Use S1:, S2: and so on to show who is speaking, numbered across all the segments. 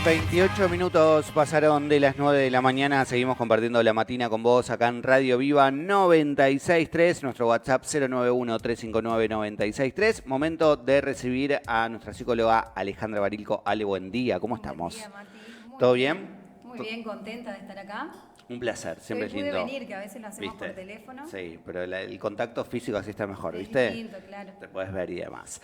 S1: 28 minutos pasaron de las 9 de la mañana. Seguimos compartiendo la matina con vos acá en Radio Viva 96.3. Nuestro WhatsApp 091-359-963. Momento de recibir a nuestra psicóloga Alejandra Barilco. Ale, buen día. ¿Cómo estamos?
S2: Buen día, Mati.
S1: ¿Todo bien?
S2: Muy bien, contenta de estar acá.
S1: Un placer, siempre es
S2: Hoy pude
S1: lindo.
S2: venir, que a veces lo hacemos por teléfono.
S1: Sí, pero el contacto físico así está mejor,
S2: Es
S1: ¿viste?
S2: distinto, claro.
S1: Te puedes ver y demás.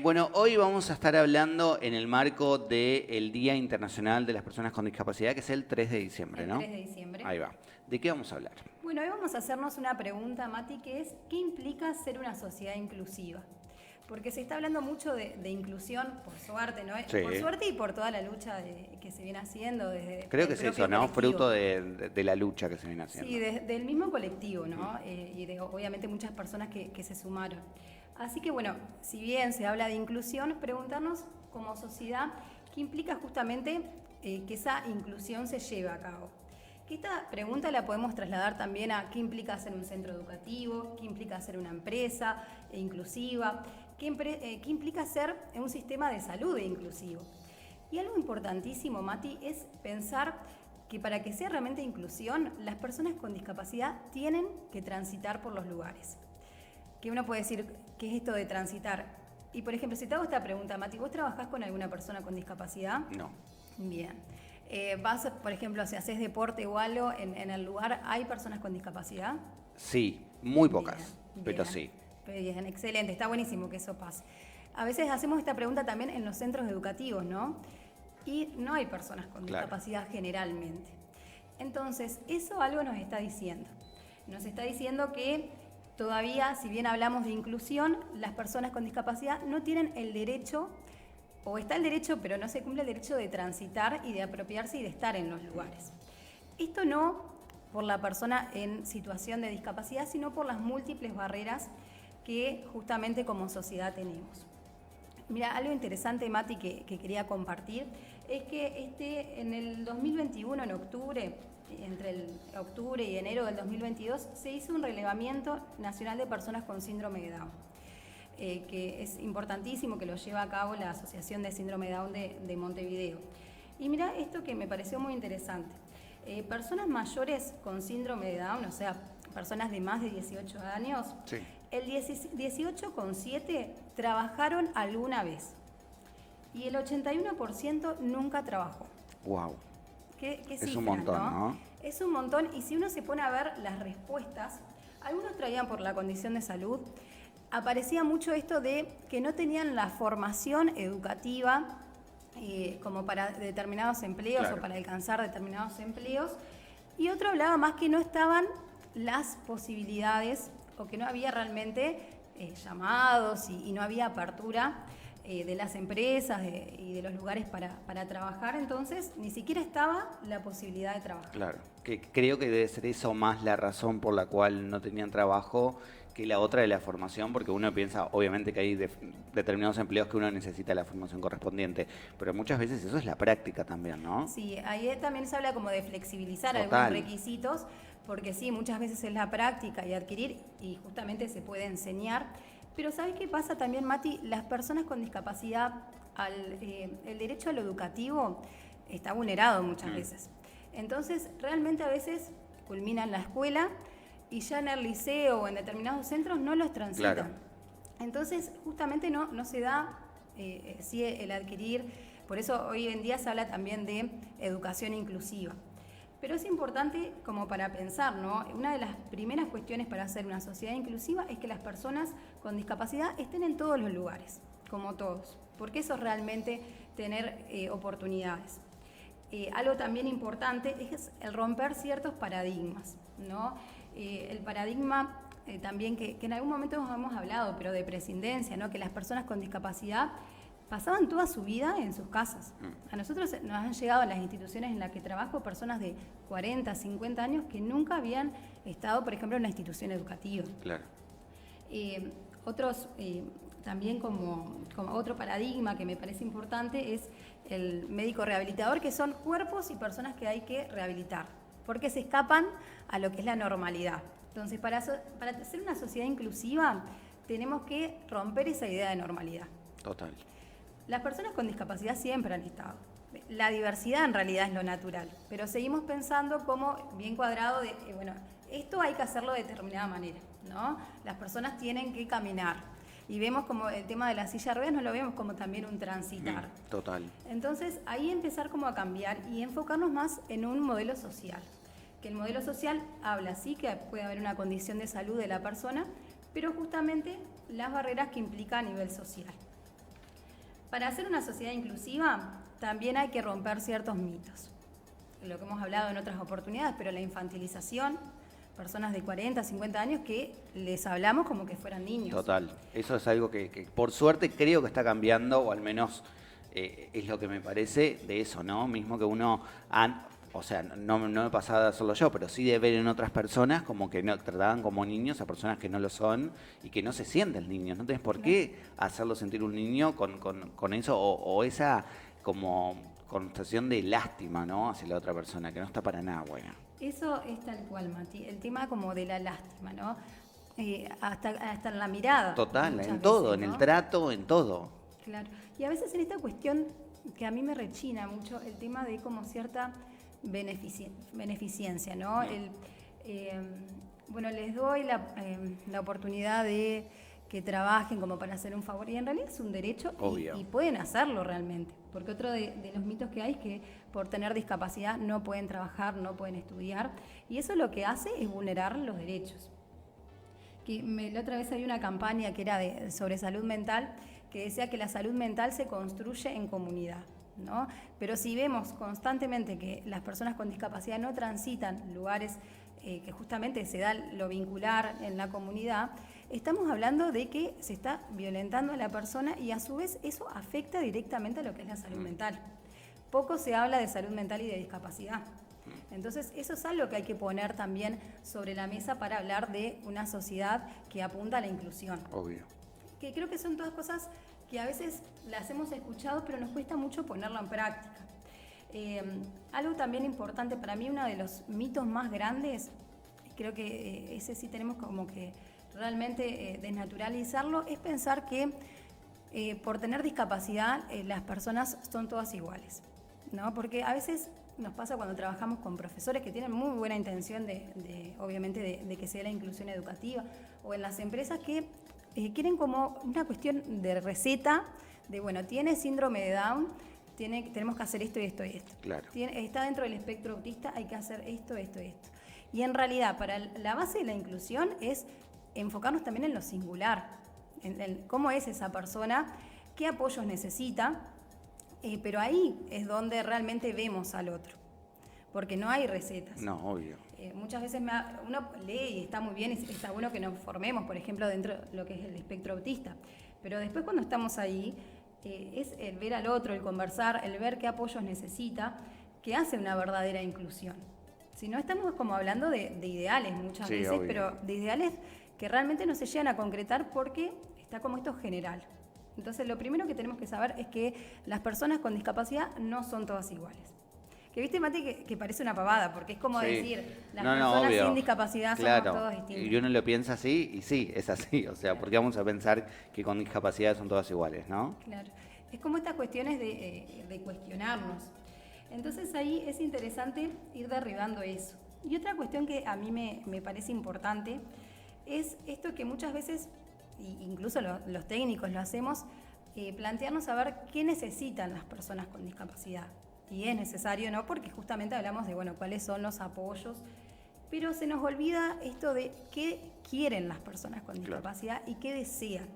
S1: Bueno, hoy vamos a estar hablando en el marco del Día Internacional de las Personas con Discapacidad, que es el 3 de diciembre, ¿no?
S2: El 3 de diciembre.
S1: Ahí va. ¿De qué vamos a hablar?
S2: Bueno, hoy vamos a hacernos una pregunta, Mati, que es ¿qué implica ser una sociedad inclusiva? Porque se está hablando mucho de inclusión, por suerte, ¿no?
S1: Sí.
S2: Por suerte y por toda la lucha que se viene haciendo desde
S1: Creo que
S2: el
S1: es eso,
S2: propio
S1: ¿no?
S2: colectivo.
S1: Fruto de la lucha que se viene haciendo.
S2: Sí, del mismo colectivo, ¿no? Y de obviamente muchas personas que se sumaron. Así que bueno, si bien se habla de inclusión, preguntarnos como sociedad qué implica justamente que esa inclusión se lleve a cabo. Que esta pregunta la podemos trasladar también a qué implica ser un centro educativo, qué implica ser una empresa inclusiva, qué implica ser un sistema de salud inclusivo. Y algo importantísimo, Mati, es pensar que para que sea realmente inclusión, las personas con discapacidad tienen que transitar por los lugares. Que uno puede decir, ¿qué es esto de transitar? Y por ejemplo, si te hago esta pregunta, Mati, ¿vos trabajás con alguna persona con discapacidad?
S1: No.
S2: Bien. ¿Vas, por ejemplo, si haces deporte o algo, en el lugar hay personas con discapacidad?
S1: Sí, muy pocas,
S2: Bien,
S1: pero
S2: bien.
S1: sí.
S2: Bien, excelente, está buenísimo que eso pase. A veces hacemos esta pregunta también en los centros educativos, ¿no? Y no hay personas con discapacidad generalmente. Entonces, eso algo nos está diciendo. Nos está diciendo que todavía, si bien hablamos de inclusión, las personas con discapacidad no tienen el derecho, o está el derecho, pero no se cumple el derecho de transitar y de apropiarse y de estar en los lugares. Esto no por la persona en situación de discapacidad, sino por las múltiples barreras que justamente como sociedad tenemos. Mira, algo interesante, Mati, que quería compartir, es que en el 2021, en octubre, entre el octubre y enero del 2022, se hizo un relevamiento nacional de personas con síndrome de Down, que es importantísimo, que lo lleva a cabo la Asociación de Síndrome de Down de Montevideo. Y mira esto que me pareció muy interesante. Personas mayores con síndrome de Down, o sea, personas de más de 18 años,
S1: Sí.
S2: el 18,7% trabajaron alguna vez y el 81% nunca trabajó.
S1: Wow.
S2: ¿Qué
S1: Es
S2: cifras,
S1: un montón, ¿no?
S2: Es un montón, y si uno se pone a ver las respuestas, algunos traían por la condición de salud, aparecía mucho esto de que no tenían la formación educativa como para determinados empleos,
S1: Claro.
S2: o para alcanzar determinados empleos, y otro hablaba más que no estaban las posibilidades, o que no había realmente llamados y no había apertura de las empresas y de los lugares para trabajar, entonces ni siquiera estaba la posibilidad de trabajar.
S1: Claro, que creo que debe ser eso más la razón por la cual no tenían trabajo que la otra de la formación, porque uno piensa, obviamente, que hay determinados empleos que uno necesita la formación correspondiente, pero muchas veces eso es la práctica también, ¿no?
S2: Sí, ahí también se habla como de flexibilizar
S1: Total.
S2: algunos requisitos, porque sí, muchas veces es la práctica y adquirir, y justamente se puede enseñar. Pero ¿sabes qué pasa también, Mati? Las personas con discapacidad, el derecho a lo educativo está vulnerado muchas veces. Entonces, realmente a veces culminan la escuela y ya en el liceo o en determinados centros no los transitan.
S1: Claro.
S2: Entonces, justamente no se da sí, el adquirir. Por eso hoy en día se habla también de educación inclusiva. Pero es importante como para pensar, ¿no? Una de las primeras cuestiones para hacer una sociedad inclusiva es que las personas con discapacidad estén en todos los lugares, como todos, porque eso es realmente tener oportunidades. Algo también importante es el romper ciertos paradigmas, ¿no? El paradigma también que en algún momento hemos hablado, pero de prescindencia, ¿no? Que las personas con discapacidad pasaban toda su vida en sus casas. A nosotros nos han llegado a las instituciones en las que trabajo personas de 40, 50 años que nunca habían estado, por ejemplo, en una institución educativa.
S1: Claro.
S2: Otros, también como otro paradigma que me parece importante es el médico rehabilitador, que son cuerpos y personas que hay que rehabilitar, porque se escapan a lo que es la normalidad. Entonces, para ser una sociedad inclusiva, tenemos que romper esa idea de normalidad.
S1: Total.
S2: Las personas con discapacidad siempre han estado. la diversidad en realidad es lo natural, pero seguimos pensando como bien cuadrado de, bueno, esto hay que hacerlo de determinada manera, ¿no? Las personas tienen que caminar. Y vemos como el tema de la silla de ruedas, no lo vemos como también un transitar.
S1: Total.
S2: Entonces, ahí empezar como a cambiar y enfocarnos más en un modelo social. Que el modelo social habla, sí, que puede haber una condición de salud de la persona, pero justamente las barreras que implica a nivel social. Para hacer una sociedad inclusiva, también hay que romper ciertos mitos. Lo que hemos hablado en otras oportunidades, pero la infantilización, personas de 40, 50 años que les hablamos como que fueran niños.
S1: Total. Eso es algo que por suerte creo que está cambiando, o al menos es lo que me parece de eso, ¿no? Mismo que uno, o sea, no me pasaba de hacerlo yo, pero sí de ver en otras personas como que no trataban como niños a personas que no lo son y que no se sienten niños. No tenés por qué hacerlo sentir un niño con eso o esa como connotación de lástima, ¿no? Hacia la otra persona, que no está para nada buena.
S2: Eso es tal cual, Mati. El tema como de la lástima, ¿no? Hasta en la mirada.
S1: Total, en todo, ¿no? En el trato, en todo.
S2: Claro. Y a veces en esta cuestión que a mí me rechina mucho, el tema de como cierta beneficencia, ¿no? Bueno, les doy la oportunidad de que trabajen como para hacer un favor, y en realidad es un derecho y pueden hacerlo realmente, porque otro de los mitos que hay es que por tener discapacidad no pueden trabajar, no pueden estudiar, y eso lo que hace es vulnerar los derechos. La otra vez había una campaña que era sobre salud mental, que decía que la salud mental se construye en comunidad, ¿no? Pero si vemos constantemente que las personas con discapacidad no transitan lugares que justamente se da lo vincular en la comunidad, estamos hablando de que se está violentando a la persona y a su vez eso afecta directamente a lo que es la salud mental. Poco se habla de salud mental y de discapacidad. Entonces eso es algo que hay que poner también sobre la mesa para hablar de una sociedad que apunta a la inclusión.
S1: Obvio.
S2: Que creo que son todas cosas que a veces las hemos escuchado, pero nos cuesta mucho ponerlo en práctica. Algo también importante para mí, uno de los mitos más grandes, creo que ese sí tenemos como que realmente desnaturalizarlo, es pensar que por tener discapacidad las personas son todas iguales, ¿no? Porque a veces nos pasa cuando trabajamos con profesores que tienen muy buena intención obviamente de que sea la inclusión educativa, o en las empresas que quieren como una cuestión de receta, de bueno, tiene síndrome de Down, tenemos que hacer esto y esto y esto.
S1: Claro.
S2: Está dentro del espectro autista, hay que hacer esto, esto y esto. Y en realidad, para la base de la inclusión es enfocarnos también en lo singular, en cómo es esa persona, qué apoyos necesita, pero ahí es donde realmente vemos al otro, porque no hay recetas.
S1: No, obvio.
S2: Muchas veces uno lee y está muy bien, está bueno que nos formemos, por ejemplo, dentro de lo que es el espectro autista, pero después cuando estamos ahí, es el ver al otro, el conversar, el ver qué apoyos necesita, que hace una verdadera inclusión. Si no, estamos como hablando de ideales muchas veces, obvio. Pero de ideales que realmente no se llegan a concretar porque está como esto general. Entonces, lo primero que tenemos que saber es que las personas con discapacidad no son todas iguales. Que viste, Mati, que parece una pavada, porque es como decir, las personas sin discapacidad somos todos distintos.
S1: Y uno lo piensa así, y sí, es así. O sea, ¿por qué vamos a pensar que con discapacidad son todas iguales, no?
S2: Claro. Es como estas cuestiones de cuestionarnos. Entonces ahí es interesante ir derribando eso. Y otra cuestión que a mí me parece importante es esto que muchas veces, incluso los técnicos lo hacemos, plantearnos a ver qué necesitan las personas con discapacidad. Y es necesario, ¿no? Porque justamente hablamos de, bueno, cuáles son los apoyos, pero se nos olvida esto de qué quieren las personas con discapacidad y qué desean.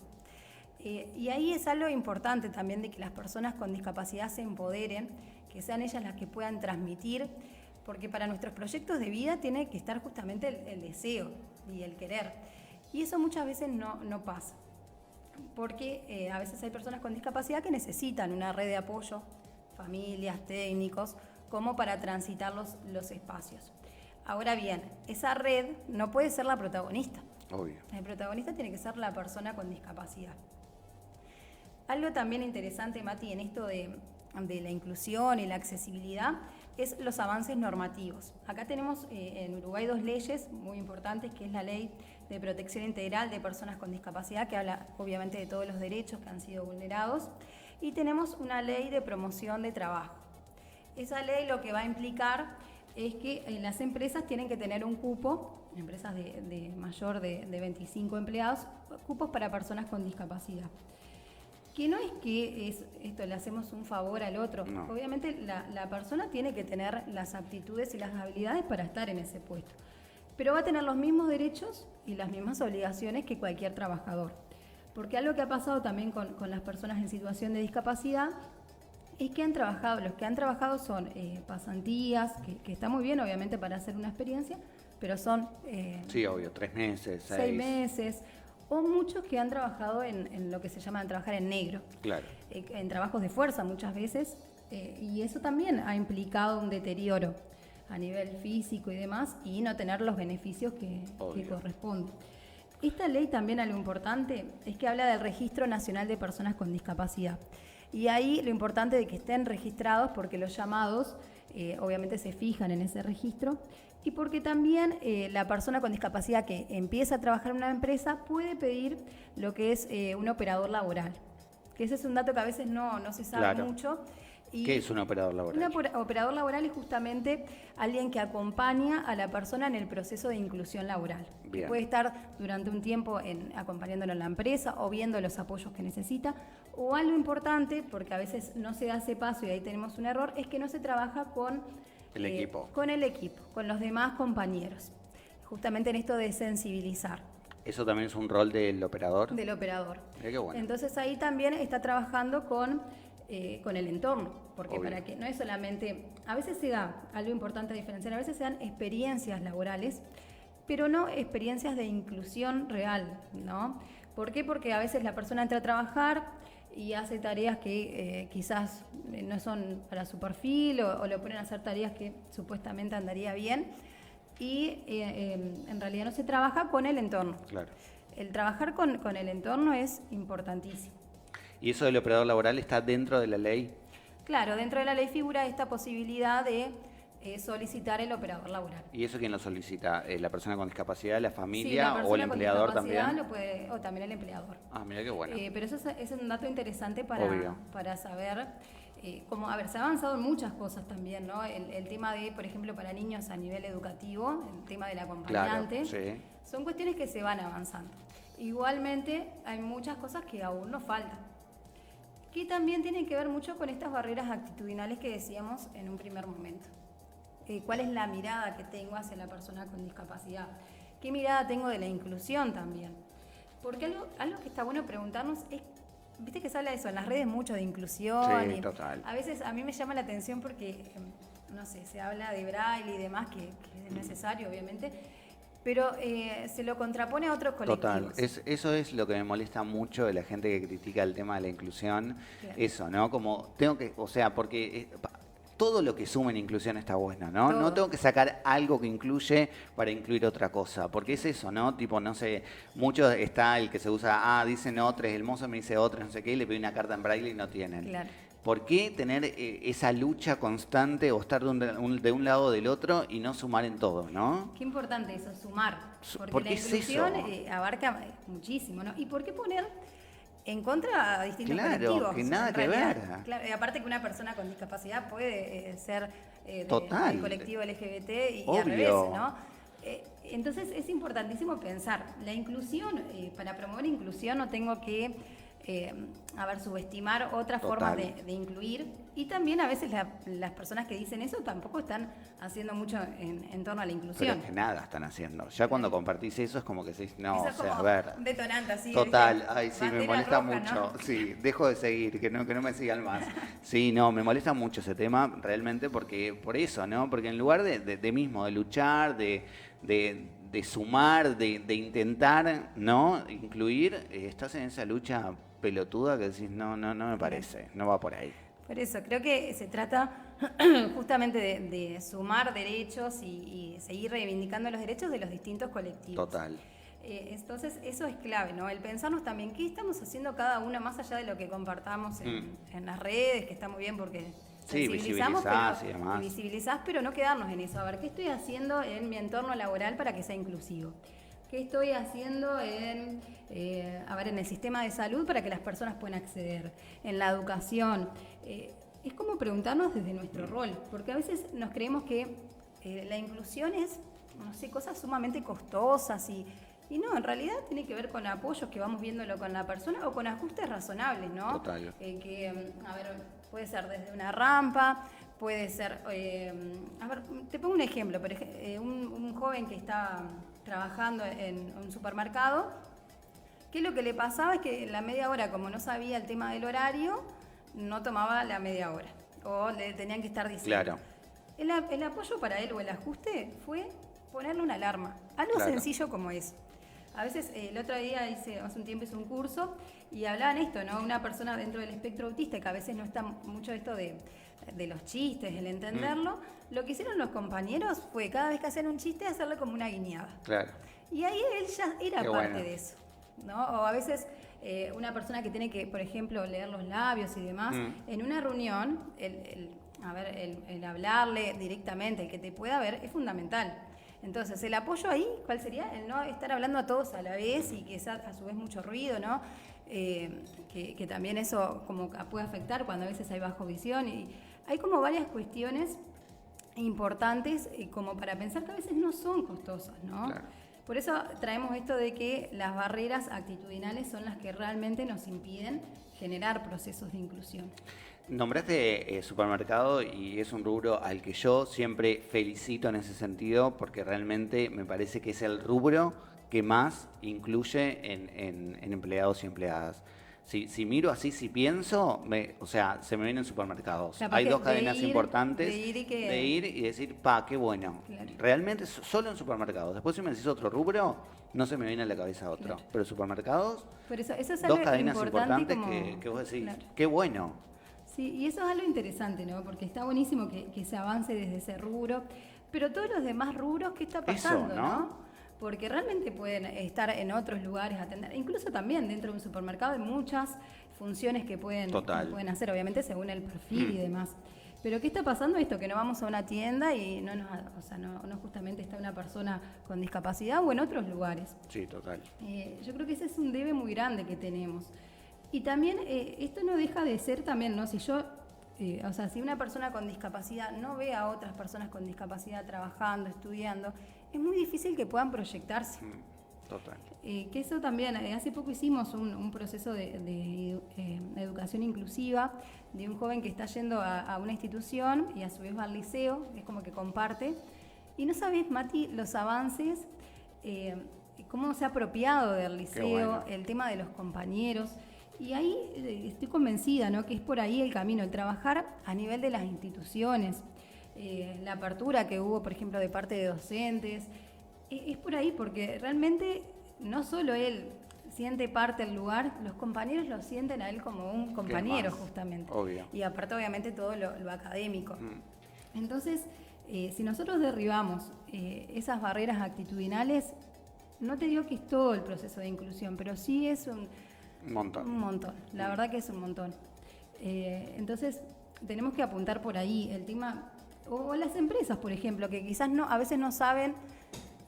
S2: Y ahí es algo importante también de que las personas con discapacidad se empoderen, que sean ellas las que puedan transmitir, porque para nuestros proyectos de vida tiene que estar justamente el deseo y el querer. Y eso muchas veces no pasa, porque a veces hay personas con discapacidad que necesitan una red de apoyo, familias, técnicos, como para transitar los espacios. Ahora bien, esa red no puede ser la protagonista.
S1: Obvio.
S2: El protagonista tiene que ser la persona con discapacidad. Algo también interesante, Mati, en esto de la inclusión y la accesibilidad es los avances normativos. Acá tenemos en Uruguay 2 leyes muy importantes, que es la Ley de Protección Integral de Personas con Discapacidad, que habla obviamente de todos los derechos que han sido vulnerados, y tenemos una Ley de Promoción de Trabajo. Esa ley lo que va a implicar es que las empresas tienen que tener un cupo, empresas de mayor de 25 empleados, cupos para personas con discapacidad. Que no es que esto le hacemos un favor al otro.
S1: No.
S2: Obviamente la persona tiene que tener las aptitudes y las habilidades para estar en ese puesto. Pero va a tener los mismos derechos y las mismas obligaciones que cualquier trabajador. Porque algo que ha pasado también con las personas en situación de discapacidad es que los que han trabajado son pasantías, que está muy bien obviamente para hacer una experiencia, pero son...
S1: sí, obvio, 3 meses,
S2: 6 meses, o muchos que han trabajado en lo que se llama trabajar en negro,
S1: claro,
S2: en trabajos de fuerza muchas veces, y eso también ha implicado un deterioro a nivel físico y demás, y no tener los beneficios que corresponden. Esta ley también, algo importante, es que habla del Registro Nacional de Personas con Discapacidad. Y ahí lo importante de que estén registrados, porque los llamados obviamente se fijan en ese registro, y porque también la persona con discapacidad que empieza a trabajar en una empresa puede pedir lo que es un operador laboral. Que ese es un dato que a veces no se sabe mucho. Y
S1: ¿qué es un operador laboral?
S2: Un operador laboral es justamente alguien que acompaña a la persona en el proceso de inclusión laboral. Que puede estar durante un tiempo acompañándolo en la empresa o viendo los apoyos que necesita. O algo importante, porque a veces no se da ese paso y ahí tenemos un error, es que no se trabaja con
S1: el equipo.
S2: Con el equipo, con los demás compañeros. Justamente en esto de sensibilizar.
S1: ¿Eso también es un rol del operador?
S2: Del operador.
S1: Qué bueno.
S2: Entonces ahí también está trabajando con el entorno, porque
S1: obvio,
S2: para que no es solamente, a veces se da, algo importante a diferenciar, a veces se dan experiencias laborales, pero no experiencias de inclusión real, ¿no? ¿Por qué? Porque a veces la persona entra a trabajar y hace tareas que quizás no son para su perfil o lo ponen a hacer tareas que supuestamente andaría bien y en realidad no se trabaja con el entorno.
S1: Claro.
S2: El trabajar con el entorno es importantísimo.
S1: ¿Y eso del operador laboral está dentro de la ley?
S2: Claro, dentro de la ley figura esta posibilidad de solicitar el operador laboral.
S1: ¿Y eso quién lo solicita? ¿La persona con discapacidad, la
S2: Sí,
S1: familia
S2: la
S1: o el empleador también?
S2: Lo puede, o también el empleador.
S1: Ah, mira qué bueno.
S2: Pero eso es un dato interesante para saber a ver, se ha avanzado en muchas cosas también, ¿no? El tema de, por ejemplo, para niños a nivel educativo, el tema del acompañante,
S1: claro, sí,
S2: son cuestiones que se van avanzando. Igualmente, hay muchas cosas que aún nos faltan, que también tienen que ver mucho con estas barreras actitudinales que decíamos en un primer momento. ¿Cuál es la mirada que tengo hacia la persona con discapacidad? ¿Qué mirada tengo de la inclusión también? Porque algo que está bueno preguntarnos es, viste que se habla de eso en las redes mucho de inclusión.
S1: Sí, total.
S2: A veces a mí me llama la atención porque, no sé, se habla de braille y demás, que es necesario obviamente, pero se lo contrapone a otros colectivos.
S1: Total, eso es lo que me molesta mucho de la gente que critica el tema de la inclusión. Claro. Eso, ¿no? Como tengo que, o sea, porque todo lo que suma en inclusión está bueno, ¿no? Todo. No tengo que sacar algo que incluye para incluir otra cosa, porque es eso, ¿no? Tipo, no sé, mucho está el que se usa, dicen otros, el mozo me dice otros, no sé qué, y le pedí una carta en braille y no tienen.
S2: Claro.
S1: ¿Por qué tener esa lucha constante o estar de un lado o del otro y no sumar en todo, no?
S2: Qué importante eso, sumar. Porque la inclusión abarca muchísimo, ¿no? ¿Y por qué poner en contra a distintos colectivos?
S1: Que nada que ver.
S2: Claro, y aparte que una persona con discapacidad puede ser del colectivo LGBT y al revés, ¿no? Entonces es importantísimo pensar, la inclusión, para promover inclusión no tengo que subestimar otras formas de incluir, y también a veces las personas que dicen eso tampoco están haciendo mucho en torno a la inclusión.
S1: Pero es que nada están haciendo. Ya cuando compartís eso es como que decís, no,
S2: eso,
S1: o sea, a ver.
S2: Un detonante así.
S1: Total, ay, sí, me molesta
S2: roja,
S1: mucho.
S2: ¿no?
S1: Sí, dejo de seguir, que no me sigan más. Sí, no, me molesta mucho ese tema realmente porque por eso, ¿no? Porque en lugar de luchar, de sumar, de intentar, ¿no? Incluir, estás en esa lucha pelotuda que decís, no me parece, no va por ahí.
S2: Por eso, creo que se trata justamente de sumar derechos y seguir reivindicando los derechos de los distintos colectivos.
S1: Total.
S2: Entonces, eso es clave, ¿no? El pensarnos también qué estamos haciendo cada uno, más allá de lo que compartamos en las redes, que está muy bien porque visibilizás, pero no quedarnos en eso. A ver, ¿qué estoy haciendo en mi entorno laboral para que sea inclusivo? ¿Qué estoy haciendo en el sistema de salud para que las personas puedan acceder? En la educación. es como preguntarnos desde nuestro rol, porque a veces nos creemos que la inclusión es, no sé, cosas sumamente costosas y no, en realidad tiene que ver con apoyos que vamos viéndolo con la persona o con ajustes razonables, ¿no?
S1: Total.
S2: A ver, puede ser desde una rampa, puede ser, a ver, te pongo un ejemplo, un joven que está trabajando en un supermercado, que lo que le pasaba es que en la media hora, como no sabía el tema del horario, no tomaba la media hora, o le tenían que estar diciendo.
S1: Claro.
S2: El apoyo para él o el ajuste fue ponerle una alarma, algo sencillo como eso. A veces, el otro día hace un tiempo hice un curso y hablaban esto, ¿no? Una persona dentro del espectro autista, que a veces no está mucho esto de los chistes, el entenderlo, lo que hicieron los compañeros fue cada vez que hacían un chiste hacerle como una guiñada.
S1: Claro.
S2: Y ahí él ya era parte de eso, ¿no? O a veces una persona que tiene que, por ejemplo, leer los labios y demás, en una reunión, el hablarle directamente, el que te pueda ver, es fundamental. Entonces, el apoyo ahí, ¿cuál sería? El no estar hablando a todos a la vez y que sea a su vez mucho ruido, ¿no? Que también eso como puede afectar cuando a veces hay bajo visión. Y hay como varias cuestiones importantes como para pensar que a veces no son costosas, ¿no?
S1: Claro.
S2: Por eso traemos esto de que las barreras actitudinales son las que realmente nos impiden generar procesos de inclusión.
S1: Nombraste supermercado y es un rubro al que yo siempre felicito en ese sentido porque realmente me parece que es el rubro que más incluye en empleados y empleadas. Si miro así, si pienso, se me vienen supermercados. Hay dos cadenas importantes de ir y decir, qué bueno. Claro. Realmente solo en supermercados. Después si me decís otro rubro, no se me viene a la cabeza otro. Claro. Pero supermercados,
S2: por eso es
S1: dos cadenas importantes que vos decís, claro. Qué bueno.
S2: Sí, y eso es algo interesante, ¿no? Porque está buenísimo que se avance desde ese rubro, pero todos los demás rubros, ¿qué está pasando,
S1: eso,
S2: ¿no? Porque realmente pueden estar en otros lugares, atender, incluso también dentro de un supermercado hay muchas funciones que pueden hacer, obviamente según el perfil y demás. Pero ¿qué está pasando esto? Que no vamos a una tienda y no justamente está una persona con discapacidad o en otros lugares.
S1: Sí, total.
S2: Yo creo que ese es un debe muy grande que tenemos. Y también esto no deja de ser también, ¿no? Si una persona con discapacidad no ve a otras personas con discapacidad trabajando, estudiando, es muy difícil que puedan proyectarse.
S1: Total.
S2: Que eso también, hace poco hicimos un proceso de educación inclusiva de un joven que está yendo a una institución y a su vez va al liceo, es como que comparte. Y no sabes, Mati, los avances, cómo se ha apropiado del liceo, bueno. El tema de los compañeros. Y ahí estoy convencida, ¿no? Que es por ahí el camino, el trabajar a nivel de las instituciones, la apertura que hubo, por ejemplo, de parte de docentes, es por ahí, porque realmente no solo él siente parte del lugar, los compañeros lo sienten a él como un compañero, justamente.
S1: Obvio.
S2: Y aparte, obviamente, todo lo académico. Entonces, si nosotros derribamos esas barreras actitudinales, no te digo que es todo el proceso de inclusión, pero sí es un montón. La verdad que es un montón. Entonces, tenemos que apuntar por ahí el tema, o las empresas, por ejemplo, que quizás a veces no saben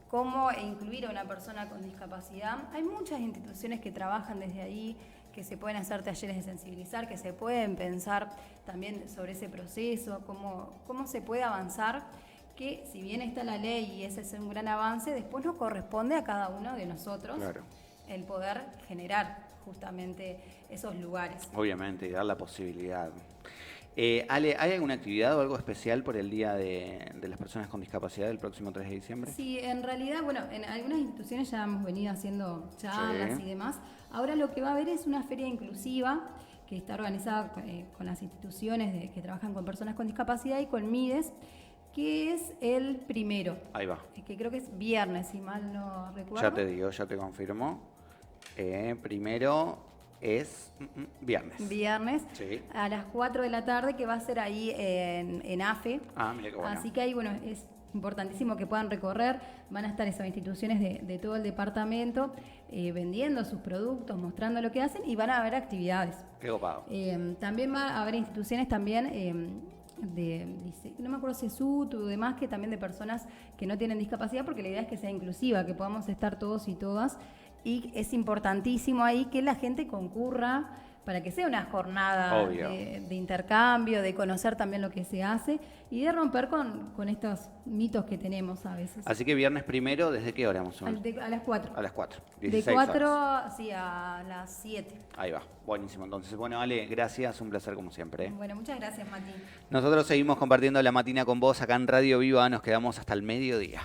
S2: cómo incluir a una persona con discapacidad. Hay muchas instituciones que trabajan desde ahí, que se pueden hacer talleres de sensibilizar, que se pueden pensar también sobre ese proceso, cómo se puede avanzar, que si bien está la ley y ese es un gran avance, después nos corresponde a cada uno de nosotros el poder generar justamente esos lugares.
S1: Obviamente, y dar la posibilidad. Ale, ¿hay alguna actividad o algo especial por el Día de las Personas con Discapacidad el próximo 3 de diciembre?
S2: Sí, en realidad, en algunas instituciones ya hemos venido haciendo charlas y demás. Ahora lo que va a haber es una feria inclusiva que está organizada con las instituciones que trabajan con personas con discapacidad y con MIDES, que es el primero.
S1: Ahí va.
S2: Que creo que es viernes, si mal no recuerdo.
S1: Ya te digo, ya te confirmo. Primero es viernes.
S2: Viernes,
S1: sí.
S2: A las 4 de la tarde, que va a ser ahí en AFE.
S1: Mira qué bueno.
S2: Así que ahí, es importantísimo que puedan recorrer. Van a estar esas instituciones de todo el departamento vendiendo sus productos, mostrando lo que hacen y van a haber actividades.
S1: Qué copado.
S2: También va a haber instituciones también no me acuerdo si es SUT o demás, que también de personas que no tienen discapacidad, porque la idea es que sea inclusiva, que podamos estar todos y todas. Y es importantísimo ahí que la gente concurra para que sea una jornada de intercambio, de conocer también lo que se hace y de romper con estos mitos que tenemos a veces.
S1: Así que viernes 1, ¿desde qué hora más o menos?
S2: A las 4.
S1: A las 4.
S2: De 4 sí, a las 7.
S1: Ahí va, buenísimo. Entonces, bueno, Ale, gracias, un placer como siempre.
S2: Bueno, muchas gracias, Mati.
S1: Nosotros seguimos compartiendo la matina con vos acá en Radio Viva, nos quedamos hasta el mediodía.